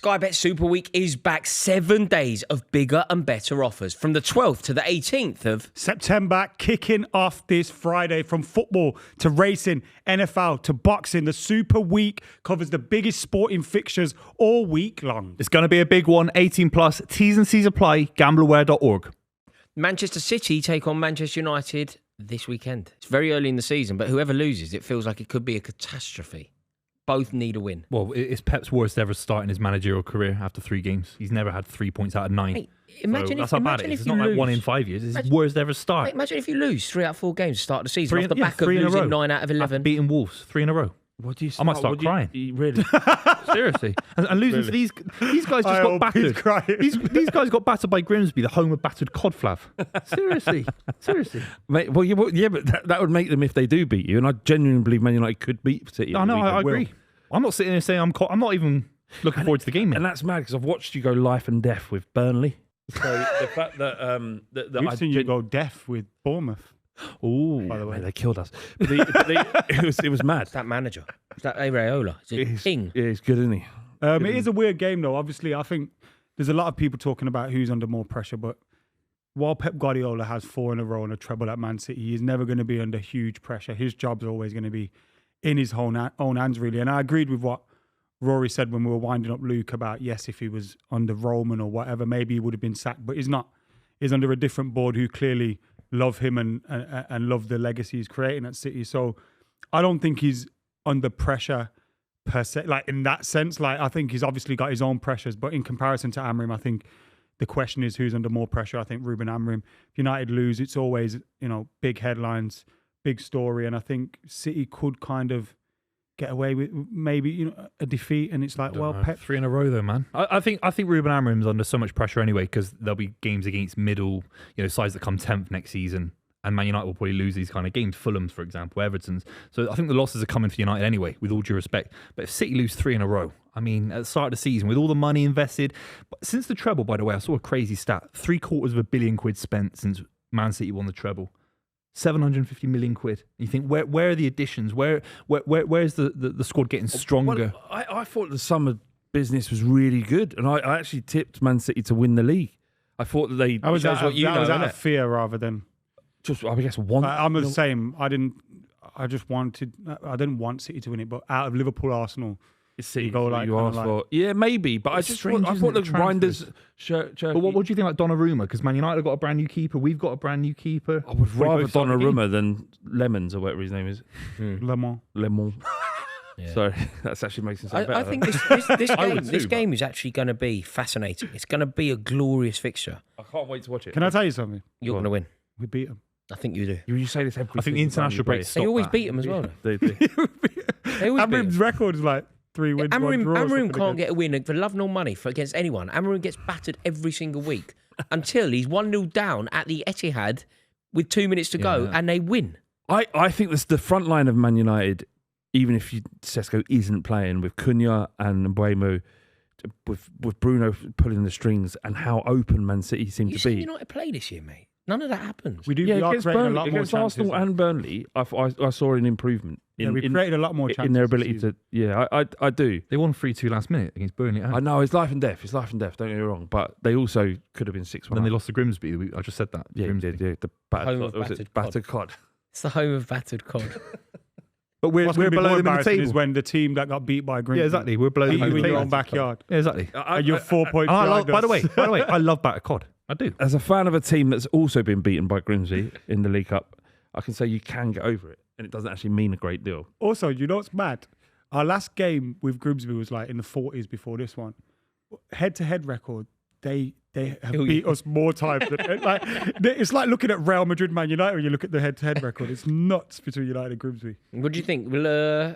Sky Bet Super Week is back. 7 days of bigger and better offers from the 12th to the 18th of September, kicking off this Friday. From football to racing, NFL to boxing, the Super Week covers the biggest sporting fixtures all week long. It's going to be a big one. 18 plus. T's and C's apply. Gambleaware.org. Manchester City take on Manchester United this weekend. It's very early in the season, but whoever loses, it feels like it could be a catastrophe. Both need a win. Well, it's Pep's worst ever start in his managerial career after 3 games. He's never had 3 points out of 9. Mate, imagine that's how bad it is. It's not like 1 in 5 years. It's his worst ever start. Mate, imagine if you lose 3 out of 4 games to start the season off the back of 3 in a row. losing 9 out of 11. After beating Wolves 3 in a row. What do you? I might start crying. Really? Seriously. And losing to these guys just got battered. These guys got battered by Grimsby, the home of battered cod flav. Seriously. Mate, well, yeah, but that would make them if they do beat you. And I genuinely believe Man United could beat City. I know, I agree. I'm not sitting there saying I'm not even looking forward to the game. And that's mad because I've watched you go life and death with Burnley. So the fact that We've seen you go deaf with Bournemouth. Oh, by the way, they killed us. But it was mad. It's that manager. It's that Areola. It's a king. Yeah, he's good, isn't he? It is a weird game, though. Obviously, I think there's a lot of people talking about who's under more pressure. But while Pep Guardiola has 4 in a row and a treble at Man City, he's never going to be under huge pressure. His job's always going to be in his own hands, really. And I agreed with what Rory said when we were winding up Luke about, yes, if he was under Roman or whatever, maybe he would have been sacked. But he's not. He's under a different board who clearly love him and love the legacy he's creating at City. So I don't think he's under pressure per se, like in that sense. Like I think he's obviously got his own pressures, but in comparison to Amorim, I think the question is who's under more pressure. I think Ruben Amorim. If United lose, it's always, big headlines, big story. And I think City could kind of get away with maybe a defeat, and it's like, well, Pep 3 in a row though, man. I think Ruben Amorim's under so much pressure anyway because there'll be games against middle, sides that come 10th next season, and Man United will probably lose these kind of games. Fulham's, for example, Everton's. So I think the losses are coming for United anyway, with all due respect. But if City lose 3 in a row, I mean, at the start of the season, with all the money invested, but since the treble, by the way, I saw a crazy stat: £750 million spent since Man City won the treble. 750 million quid. You think where are the additions? Where's the squad getting stronger? Well, I thought the summer business was really good, and I actually tipped Man City to win the league. I thought that they. I was out of fear rather than just. I guess one. I'm the same. I didn't want City to win it, but out of Liverpool, Arsenal. It's City. Go like, you asked for. Yeah, maybe, but I thought the grinders. But what do you think about Donnarumma? Because Man United have got a brand new keeper. We've got a brand new keeper. I would rather Donnarumma than Lemons or whatever his name is. Lemon. Yeah. Sorry, that's actually makes it sound better. I think this game is actually going to be fascinating. It's going to be a glorious fixture. I can't wait to watch it. Can I tell you something? You're going to win. We beat them. I think you do. You say this every. I think the international break. They always beat them as well. They do. They always beat them. Amorim's record is like 3 wins. Amorim can't get a win for love nor money against anyone. Amorim gets battered every single week until he's 1-0 down at the Etihad with 2 minutes to go and they win. I think that's the front line of Man United, even if Sesko isn't playing, with Cunha and Mbeumo, with Bruno pulling the strings, and how open Man City seem to be. United play this year, mate. None of that happens. We do. Yeah, we are against creating Burnley, a lot more against chances. Arsenal and Burnley, I saw an improvement. We created a lot more chances in their ability to. Yeah, I do. They won 3-2 last minute against Burnley. I know it's life and death. It's life and death. Don't get me wrong, but they also could have been 6-1. Then they lost to Grimsby. I just said that. Yeah, Grimsby. the Home of battered cod. It's the home of battered cod. But we're below them in the table. Is when the team that got beat by Grimsby. Yeah, exactly. We're below them in in the your table. own backyard. Yeah, exactly. You're 4 points behind by the us. way, I love battered cod. I do. As a fan of a team that's also been beaten by Grimsby in the League Cup, I can say you can get over it, and it doesn't actually mean a great deal. Also, you know what's mad? Our last game with Grimsby was like in the 40s before this one. Head-to-head record, they have beat us more times. It's like looking at Real Madrid, Man United when you look at the head-to-head record. It's nuts between United and Grimsby. What do you think? Will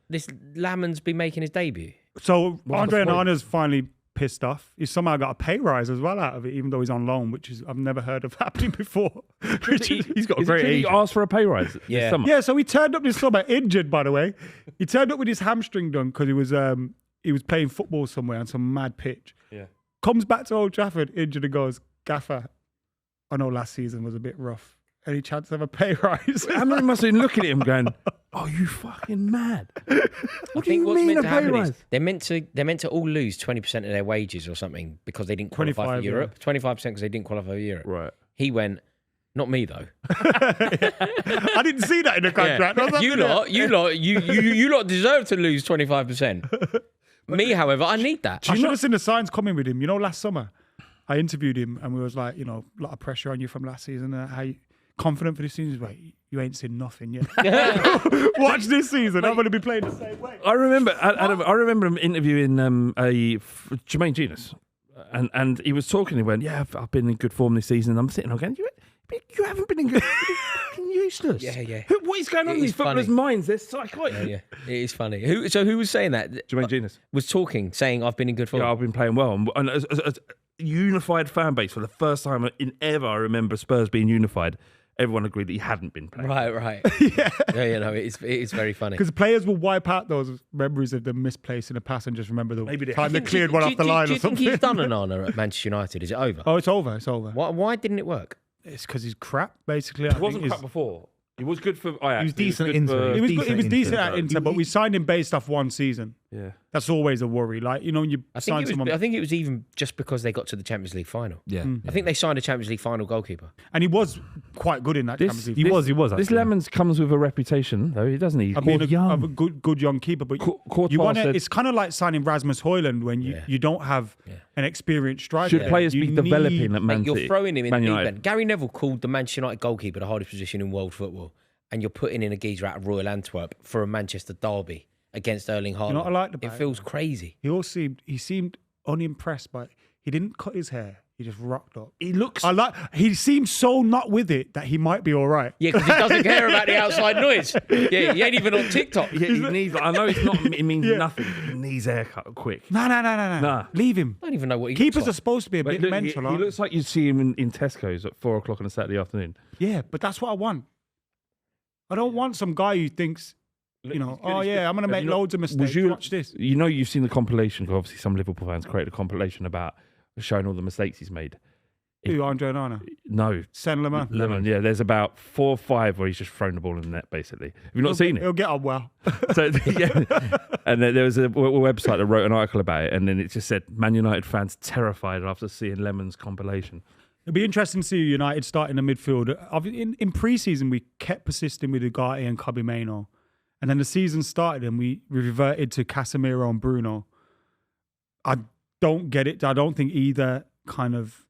this Lamans be making his debut? So Andre Onana's finally pissed off. He's somehow got a pay rise as well out of it, even though he's on loan, which is I've never heard of happening before. He's got a great age. He asked for a pay rise this summer. Yeah, so he turned up this summer injured, by the way. He turned up with his hamstring done because he was playing football somewhere on some mad pitch. Yeah. Comes back to Old Trafford injured and goes, Gaffer, I know last season was a bit rough. Any chance of a pay rise? Amorim must have been looking at him going, Oh, you fucking mad? I What do think you what's mean meant a to pay happen rise? is they're meant to all lose 20% of their wages or something because they didn't qualify 25, for Europe. 25% because they didn't qualify for Europe. Right. He went, not me though. I didn't see that in the contract. I was like, You lot deserve to lose 25%. Me, however, I need that. I should have seen the signs coming with him. You know, last summer, I interviewed him and we was like, you know, a lot of pressure on you from last season. How you confident for this season? He's like, you ain't seen nothing yet. Watch this season. I'm going to be playing the same way. I remember, Adam, I remember him interviewing Jermaine Genius, and he was talking. He went, "Yeah, I've been in good form this season." And I'm sitting there going, "You haven't been in good. Fucking useless." Yeah. What is going on It in these is funny. footballers' minds? They're psychotic. Yeah, it is funny. Who was saying that? Jermaine Genius. Was talking, saying I've been in good form. Yeah, I've been playing well, and as a unified fan base for the first time in ever, I remember Spurs being unified. Everyone agreed that he hadn't been playing. Right. Yeah. No, it is very funny. Because players will wipe out those memories of them misplacing a pass and just remember the Maybe they- time they Do you- cleared one do off you- the line Do or you think something. he's done an honour at Manchester United? Is it over? Oh, it's over. It's over. Why didn't it work? It's because he's crap, basically. I He think wasn't is- crap before. He was good for Ajax. He was decent good at Inter. for- He was Decent decent Inter, at Inter, but we signed him based off one season. Yeah. That's always a worry. Like, you know, when you I think, sign someone. I think it was even just because they got to the Champions League final. Yeah. I think they signed a Champions League final goalkeeper. And he was quite good in that Champions League. He was. This Actually. Lemons comes with a reputation, though, doesn't he? I mean, young. of a good young keeper, but Courtois you want to. said- It's kind of like signing Rasmus Højlund when Yeah. you don't have an experienced striker. Should players You be need- developing at Man Mate, you're City? throwing him in Man the deep United. end. Gary Neville called the Manchester United goalkeeper the hardest position in world football, and you're putting in a geezer out of Royal Antwerp for a Manchester derby against Erling Haaland. You know what I liked about it it? feels crazy. He seemed unimpressed by. He didn't cut his hair. He just rocked up. He looks. He seems so not with it that he might be all right. Yeah, because he doesn't care about the outside noise. Yeah, he ain't even on TikTok. Yeah, he needs. I know it's not. It means nothing. He needs a haircut quick. No. Nah. Leave him. I don't even know what he Keepers are looks supposed to be a But bit look, mental. he aren't looks like you'd see him in Tesco's at 4:00 on a Saturday afternoon. they? Yeah, but that's what I want. I don't want some guy who thinks, you know, He's good, oh he's yeah, good. I'm going to Have make you not- loads of was mistakes. you- Watch this. You know, you've seen the compilation. 'Cause obviously, some Liverpool fans created a compilation about showing all the mistakes he's made. Who, Andre Onana? No, Sen Lemon. Lemon. Yeah, there's about 4 or 5 where he's just thrown the ball in the net. Basically, have you not seen it? He'll get on well. So yeah, and then there was a website that wrote an article about it, and then it just said Man United fans terrified after seeing Lemon's compilation. It'll be interesting to see United start in the midfield. In pre-season, we kept persisting with Ugarte and Kobe Mainoo. And then the season started and we reverted to Casemiro and Bruno. I don't get it. I don't think either kind of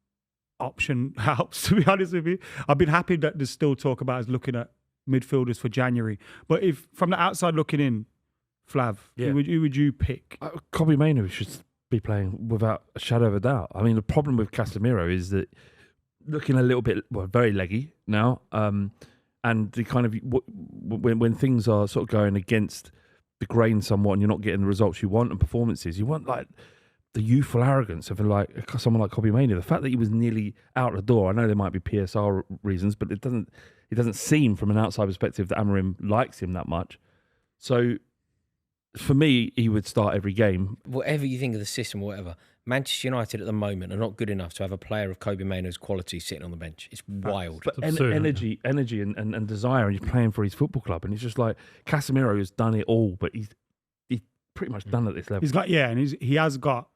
option helps, to be honest with you. I've been happy that there's still talk about us looking at midfielders for January. But if from the outside looking in, Flav, Yeah. who would you pick? Kobe Mainoo should be playing without a shadow of a doubt. I mean, the problem with Casemiro is that looking a little bit, very leggy now, and the kind of when things are sort of going against the grain somewhat, and you're not getting the results you want and performances, you want like the youthful arrogance of like someone like Kobe Mainoo. The fact that he was nearly out the door. I know there might be PSR reasons, but it doesn't seem from an outside perspective that Amorim likes him that much. So for me, he would start every game. Whatever you think of the system or whatever, Manchester United at the moment are not good enough to have a player of Kobe Mainoo's quality sitting on the bench. It's wild. But absurd, energy and desire, and he's playing for his football club, and it's just like Casemiro has done it all, but he's pretty much done at this level. He's got, yeah, and he has got,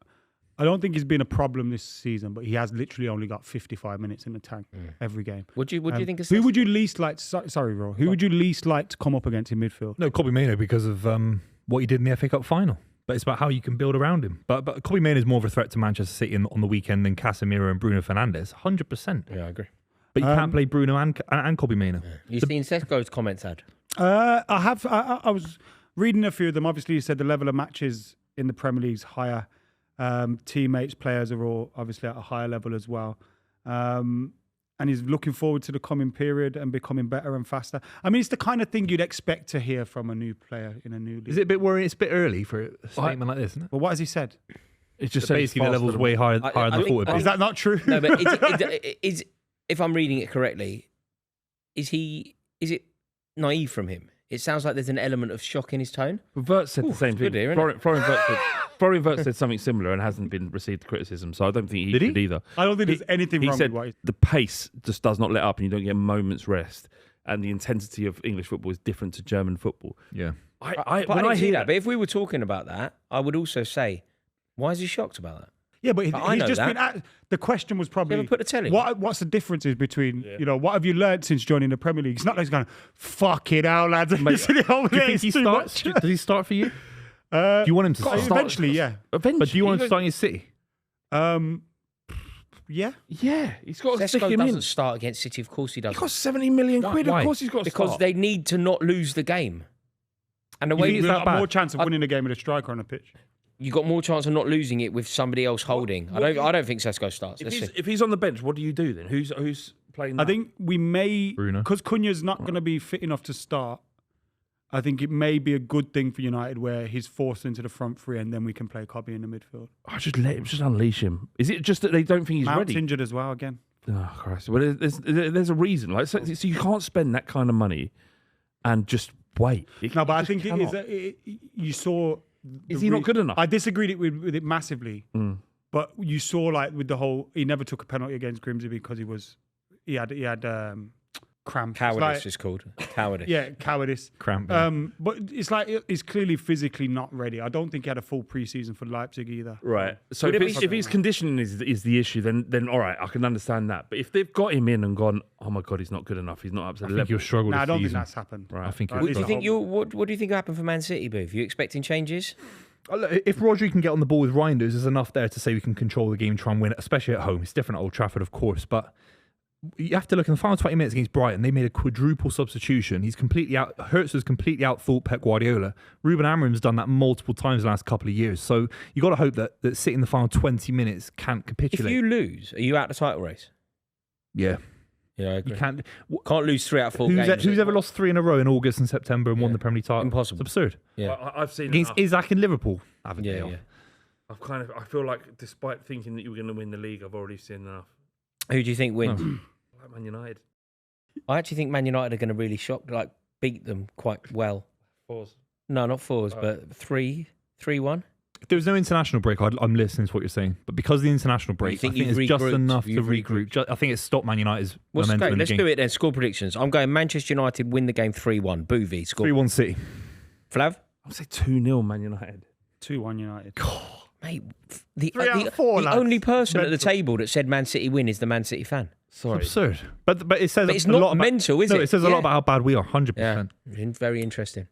I don't think he's been a problem this season, but he has literally only got 55 minutes in the tank every game. What do you think of Who would you least like, sorry, Ro, who would you least like to come up against in midfield? No, Kobe Mainoo because of what he did in the FA Cup final. But it's about how you can build around him. But Kobe Mainoo is more of a threat to Manchester City on the weekend than Casemiro and Bruno Fernandes, 100%. Yeah, I agree. But you can't play Bruno and Kobe Mainoo. You seen Sesko's comments, Ad? I have. I was reading a few of them. Obviously, you said the level of matches in the Premier League's higher. Teammates, players are all obviously at a higher level as well. And he's looking forward to the coming period and becoming better and faster. I mean, it's the kind of thing you'd expect to hear from a new player in a new league. Is it a bit worrying? It's a bit early for a statement like this, isn't it? Well, what has he said? It's just So basically, the level's way higher than I think- thought it'd be. Is that not true? No, but is if I'm reading it correctly, is it naive from him? It sounds like there's an element of shock in his tone. Vert said the same it's thing. good here, isn't it? Florian Vert said something similar and hasn't been received criticism, so I don't think he Did he? should either. I don't think there's anything He wrong said with what the pace just does not let up and you don't get a moment's rest. and the intensity of English football is different to German football. Yeah. But I didn't see that. But if we were talking about that, I would also say, why is he shocked about that? Yeah, but I he's know just that. been. The question was probably, Never put the telly. what's the differences between, what have you learned since joining the Premier League? It's not like he's going, fuck it out, lads. Do you think he starts? Does he start for you? Do you want him to start? Eventually, yeah. Eventually, But do you want him to start in your City? Yeah. Yeah, he's got to stick Sesko him doesn't in. start against City. Of course he He doesn't. costs 70 million quid. Why? Of course he's got to Because start. they need to not lose the game. And the You way think it's you've that got bad? more chance of winning a game with a striker on a pitch. you got more chance of not losing it with somebody else holding. I don't think Sesko starts. Let's see. If he's on the bench, what do you do then? Who's playing? I think we may, Bruno. because Cunha's not going to be fit enough to start. I think it may be a good thing for United where he's forced into the front three and then we can play Cobby in the midfield. just let him, just unleash him. Is it just that they don't think he's Mount's ready? injured as well again. Oh Christ! Well, there's a reason. Like, so you can't spend that kind of money and just wait. No, but I just think cannot. you saw. Is he not good enough? I disagreed with it massively, but you saw like with the whole. He never took a penalty against Grimsby because he had cramp. Cowardice is called. Cowardice. Yeah, cowardice. Cramp. But it's like he's clearly physically not ready. I don't think he had a full preseason for Leipzig either. Right. So Would it if his conditioning is the issue, then all right, I can understand that. But if they've got him in and gone, oh my God, he's not good enough. He's not up to I the think level. you'll struggle No, this I don't think season. that's happened. Right. I think Right. you'll Is Do you the think what do you think will happen for Man City, Booth? You expecting changes? If Rodri can get on the ball with Reinders, there's enough there to say we can control the game, try and win it, especially at home. It's different at Old Trafford, of course, but you have to look in the final 20 minutes against Brighton. They made a quadruple substitution. Hurts has completely outthought Pep Guardiola. Ruben Amorim's done that multiple times the last couple of years. So you got to hope that City in the final 20 minutes can't capitulate. If you lose, are you out of the title race? Yeah, Yeah, I agree. you can't. Can't lose 3 out of 4 games. Who's ever lost 3 in a row in August and September and won the Premier League title? Impossible. It's absurd. Yeah. I've seen Against enough. Isaac and Liverpool. Yeah, yeah. I feel like despite thinking that you were going to win the league, I've already seen enough. Who do you think wins? Like Man United. I actually think Man United are going to really beat them quite well. Fours. No, not 4s, but 3-1. If there was no international break, I'm listening to what you're saying. But because of the international break, I think think you've it's just regrouped? enough to You've regroup. I think it's stopped Man United's momentum Okay, in let's the do game. it then. Score predictions. I'm going Manchester United win the game 3-1. Buvey score. 3-1 City. Flav? I'll say 2-0 Man United. 2-1 United. Mate, the 3 out of 4, the lads. only person at the Mental. table that said Man City win is the Man City fan. Sorry. Absurd. But it says But it's a not lot about, mental, is no, it? it says a Yeah. lot about how bad we are. 100%. Yeah, very interesting.